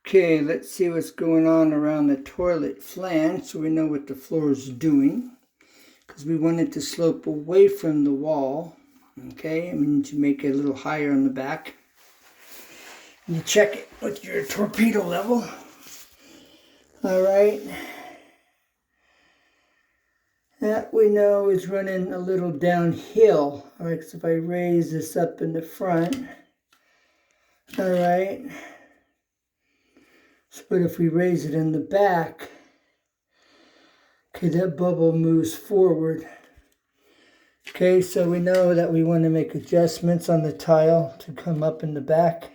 Okay, let's see what's going on around the toilet flange so we know what the floor is doing. Because we want it to slope away from the wall. Okay, and we need to make it a little higher on the back. And you check it with your torpedo level. Alright. That we know is running a little downhill. Alright, so if I raise this up in the front. Alright. But if we raise it in the back, okay, that bubble moves forward. Okay, so we know that we want to make adjustments on the tile to come up in the back.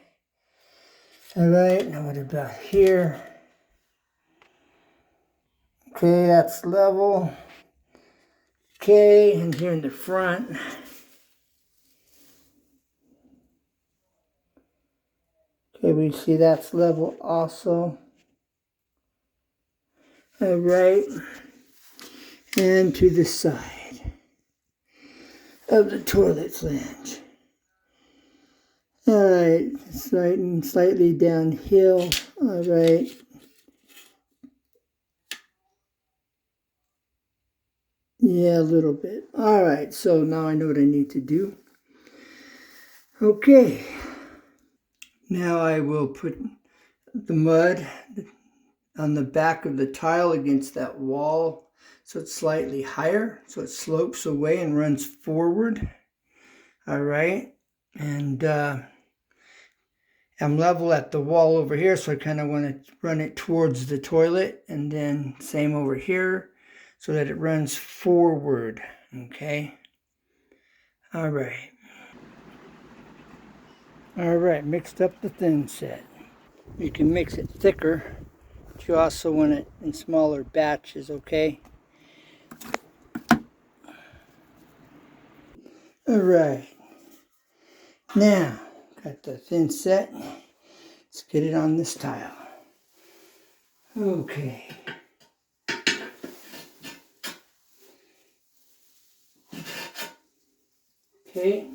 Alright, now what about here? Okay, that's level. Okay, and here in the front. Okay, we see that's level also. Alright, and to the side of the toilet flange. Alright, slightly downhill. Alright. Yeah, a little bit. Alright, so now I know what I need to do. Okay. Now I will put the mud on the back of the tile against that wall so it's slightly higher, so it slopes away and runs forward. Alright, and I'm level at the wall over here, so I kind of want to run it towards the toilet, and then same over here so that it runs forward. Okay, alright. Alright, mixed up the thin set. You can mix it thicker, but you also want it in smaller batches, okay? Alright, now got the thin set. Let's get it on this tile. Okay. Okay.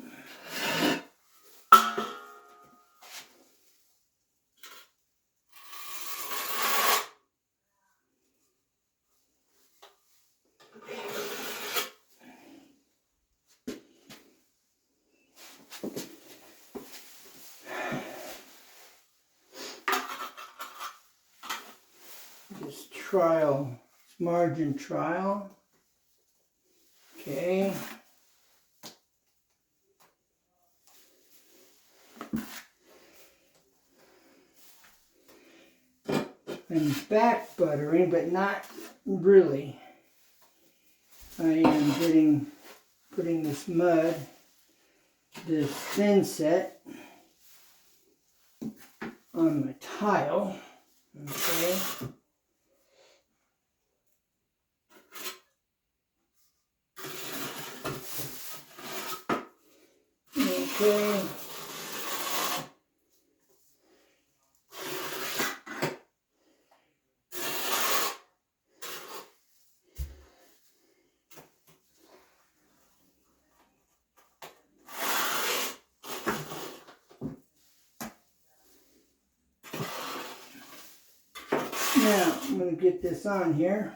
This trial, margin trial. Okay. I'm back buttering, but not really. I am putting this mud, this thin set, on my tile. Okay. Okay. Now, I'm going to get this on here.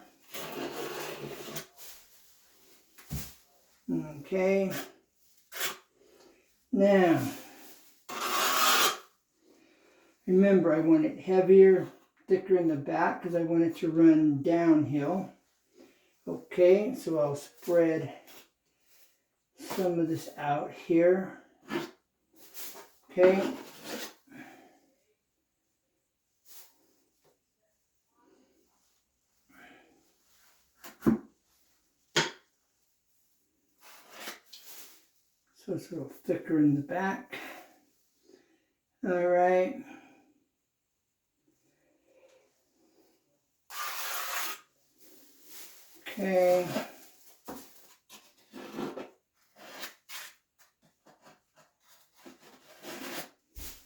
Okay. Now, remember I want it heavier, thicker in the back because I want it to run downhill. Okay, so I'll spread some of this out here. Okay. So it's a little thicker in the back. All right. Okay.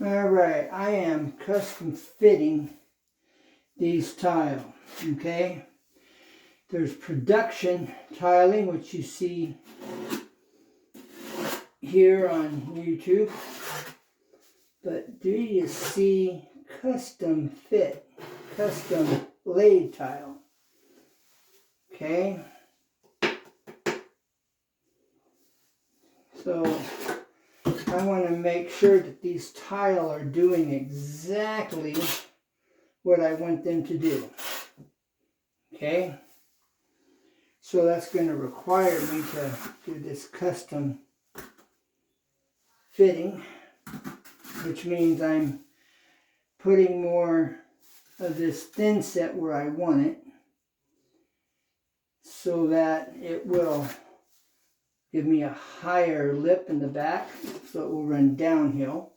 All right, I am custom fitting these tiles, okay? There's production tiling, which you see here on YouTube. But do you see custom fit, custom laid tile. Okay? So I want to make sure that these tile are doing exactly what I want them to do. Okay? So that's going to require me to do this custom fitting, which means I'm putting more of this thin set where I want it so that it will give me a higher lip in the back so it will run downhill.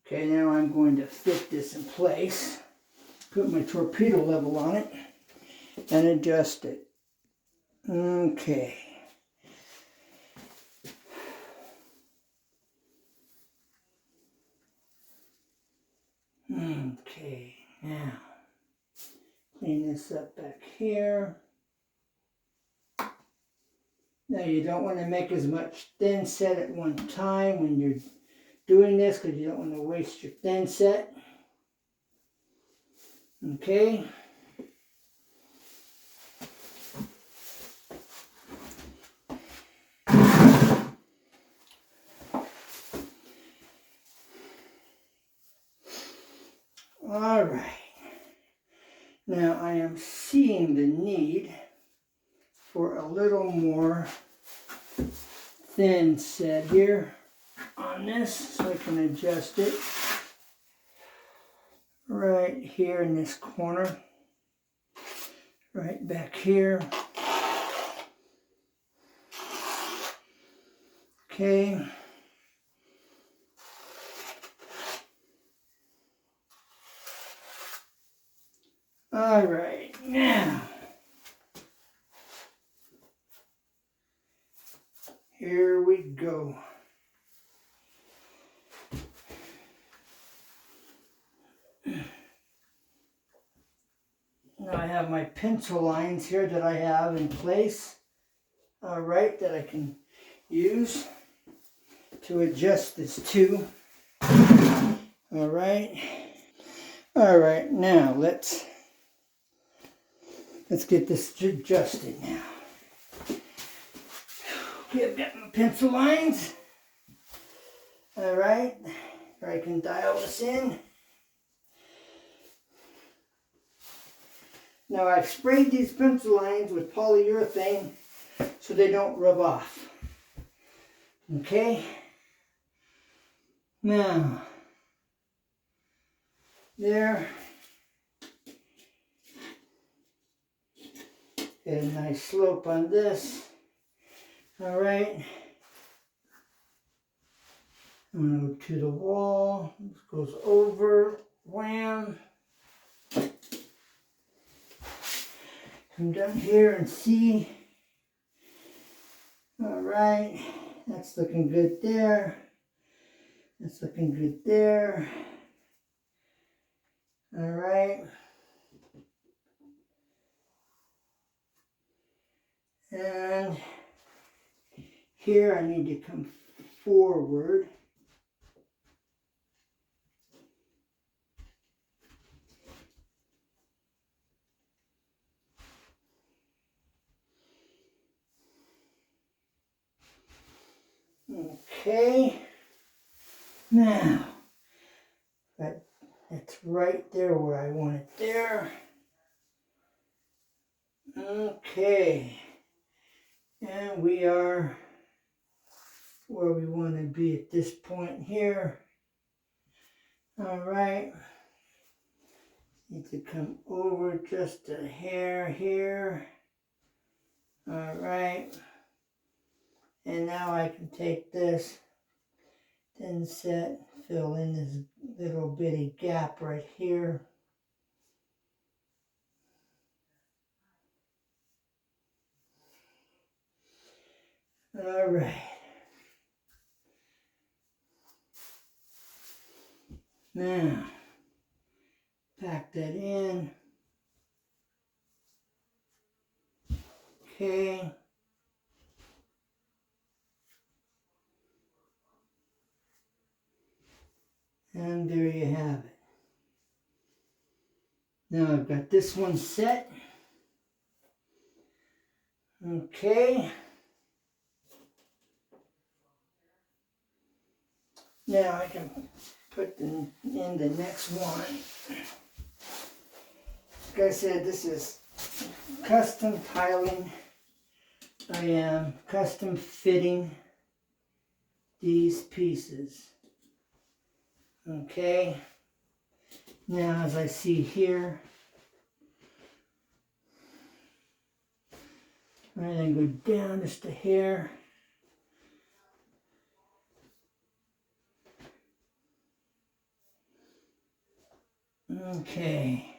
Okay, now I'm going to fit this in place, put my torpedo level on it, and adjust it. Okay. Okay, now clean this up back here. Now you don't want to make as much thin set at one time when you're doing this because you don't want to waste your thin set. Okay. All right. Now I am seeing the need for a little more thin set here on this so I can adjust it right here in this corner, right back here. Okay. All right, now here we go. Now I have my pencil lines here that I have in place, all right, that I can use to adjust this to. All right. All right, now let's get this adjusted now. Okay, I've got my pencil lines. All right, or I can dial this in. Now I've sprayed these pencil lines with polyurethane so they don't rub off. Okay. Now, there. Get a nice slope on this. All right. I'm going to go to the wall. This goes over. Wham. Come down here and see. All right. That's looking good there. That's looking good there. All right. And here I need to come forward. Okay. Now, that's right there where I want it there. Okay. And we are where we want to be at this point here. All right. Need to come over just a hair here. All right. And now I can take this thin set, fill in this little bitty gap right here. All right. Now, pack that in. Okay. And there you have it. Now I've got this one set. Okay. Now I can put in the next one. Like I said, this is custom tiling. I am custom fitting these pieces. Okay. Now as I see here, and then go down just a hair. Okay.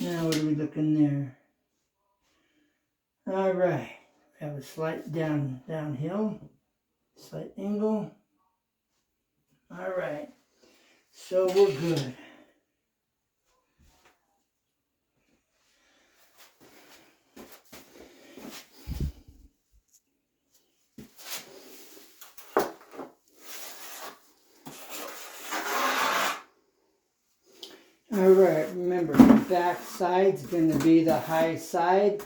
Now what are we looking there? All right. We have a slight downhill, slight angle. All right. So we're good. All right, remember the back side's going to be the high side,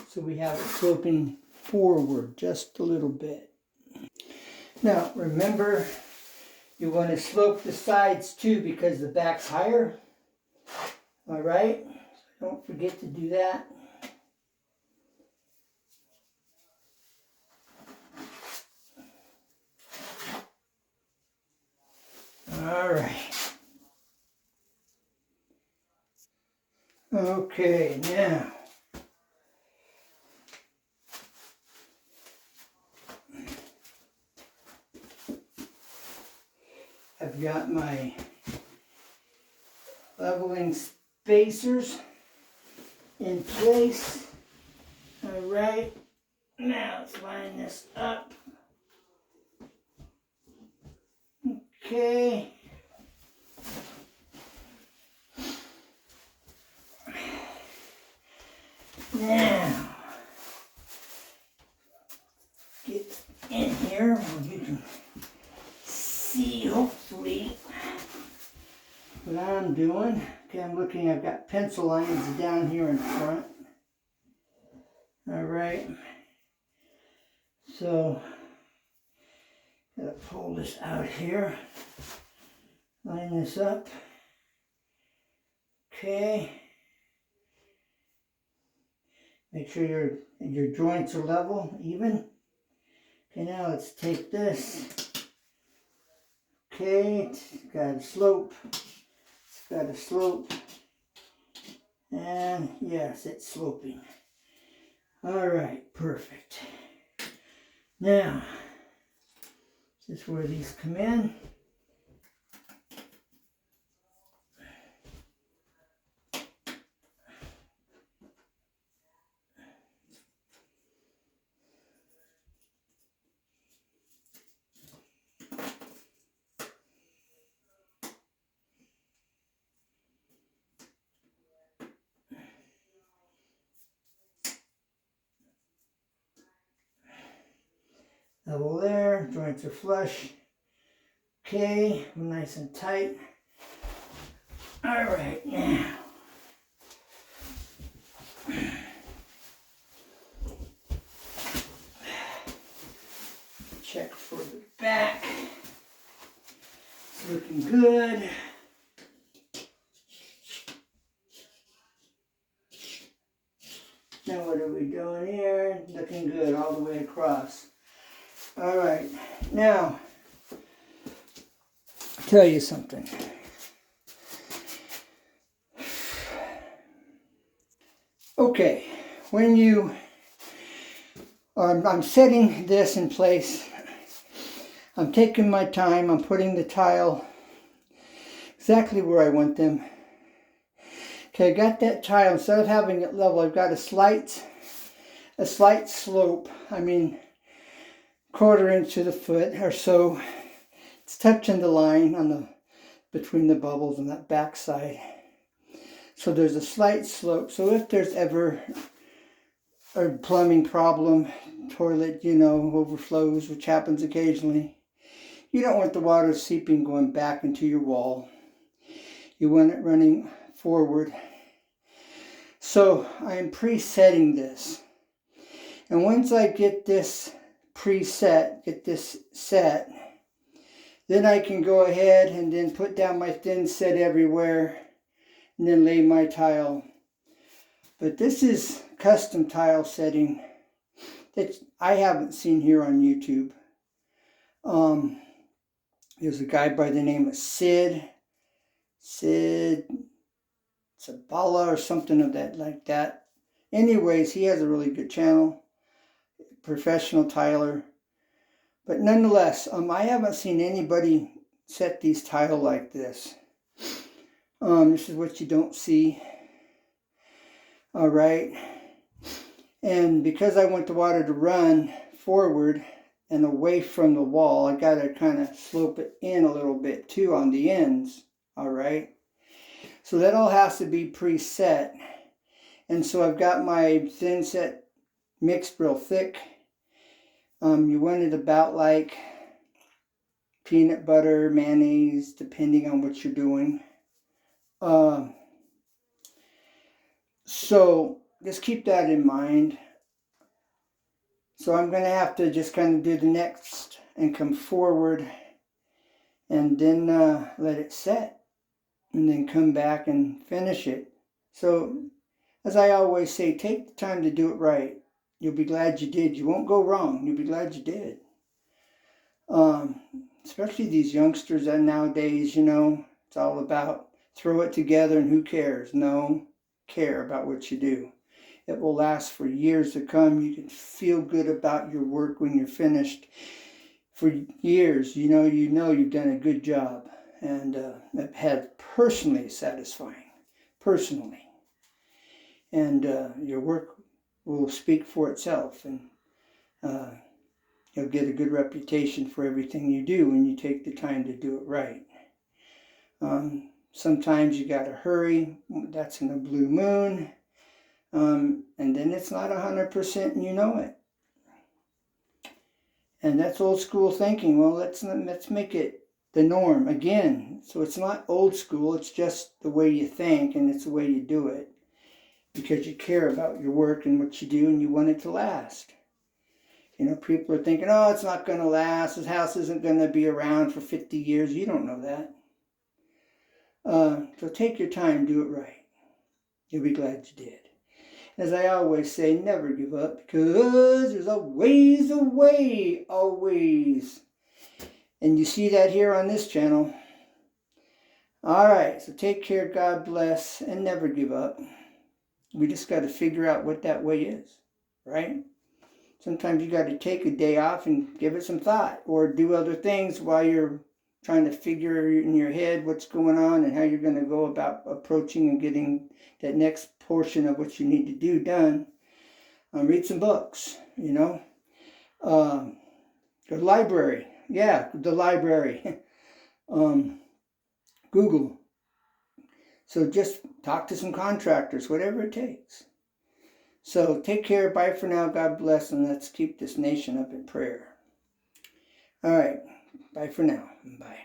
so we have it sloping forward just a little bit. Now remember, you want to slope the sides too because the back's higher. All right, so don't forget to do that. All right. Okay, now I've got my leveling spacers in place. All right, now let's line this up. Okay. Now, get in here where you can see, hopefully, what I'm doing. Okay, I'm looking, I've got pencil lines down here in front. All right. So, gotta pull this out here. Line this up. Okay. Make sure your joints are level, even. Okay, now let's take this. Okay, it's got a slope. It's got a slope. And yes, it's sloping. All right, perfect. Now, this is where these come in. Level there, joints are flush. Okay, nice and tight. All right, now. Check for the back. It's looking good. Now what are we doing here? Looking good all the way across. All right, now, tell you something. Okay, when I'm setting this in place, I'm taking my time, I'm putting the tile exactly where I want them. Okay, I got that tile, instead of having it level, I've got a slight slope. I mean, 1/4 inch to the foot or so. It's touching the line between the bubbles on that back side. So there's a slight slope. So if there's ever a plumbing problem, toilet, overflows, which happens occasionally, you don't want the water seeping going back into your wall. you want it running forward. So I am presetting this. And once I get this preset, get this set, then I can go ahead and then put down my thin set everywhere and then lay my tile. But this is custom tile setting that I haven't seen here on YouTube. There's a guy by the name of Sid Sabala or something of that like that. Anyways, he has a really good channel, professional tiler. But nonetheless, I haven't seen anybody set these tile like this. This is what you don't see. All right. And because I want the water to run forward and away from the wall, I got to kind of slope it in a little bit too on the ends. All right. So that all has to be preset. And so I've got my thin set mixed real thick. You want it about like peanut butter, mayonnaise, depending on what you're doing. So just keep that in mind. So I'm going to have to just kind of do the next and come forward and then let it set and then come back and finish it. So as I always say, take the time to do it right. You'll be glad you did. You won't go wrong. You'll be glad you did. Especially these youngsters that nowadays, it's all about throw it together and who cares? No, care about what you do. It will last for years to come. You can feel good about your work when you're finished. For years, you know you've done a good job. And I've had personally satisfying. Personally. And your work will speak for itself. And you'll get a good reputation for everything you do when you take the time to do it right. Sometimes you got to hurry. That's in a blue moon. And then it's not 100% and you know it. And that's old school thinking. Well, let's make it the norm again. So it's not old school. It's just the way you think and it's the way you do it. Because you care about your work and what you do and you want it to last. People are thinking, oh, it's not going to last. This house isn't going to be around for 50 years. You don't know that. So take your time, do it right. You'll be glad you did. As I always say, never give up because there's always a way, always. And you see that here on this channel. All right, so take care, God bless, and never give up. We just got to figure out what that way is, right? Sometimes you got to take a day off and give it some thought or do other things while you're trying to figure in your head what's going on and how you're going to go about approaching and getting that next portion of what you need to do done. Read some books, Go to the library. Yeah, the library. Google. So just talk to some contractors, whatever it takes. So take care. Bye for now. God bless. And let's keep this nation up in prayer. All right. Bye for now. Bye.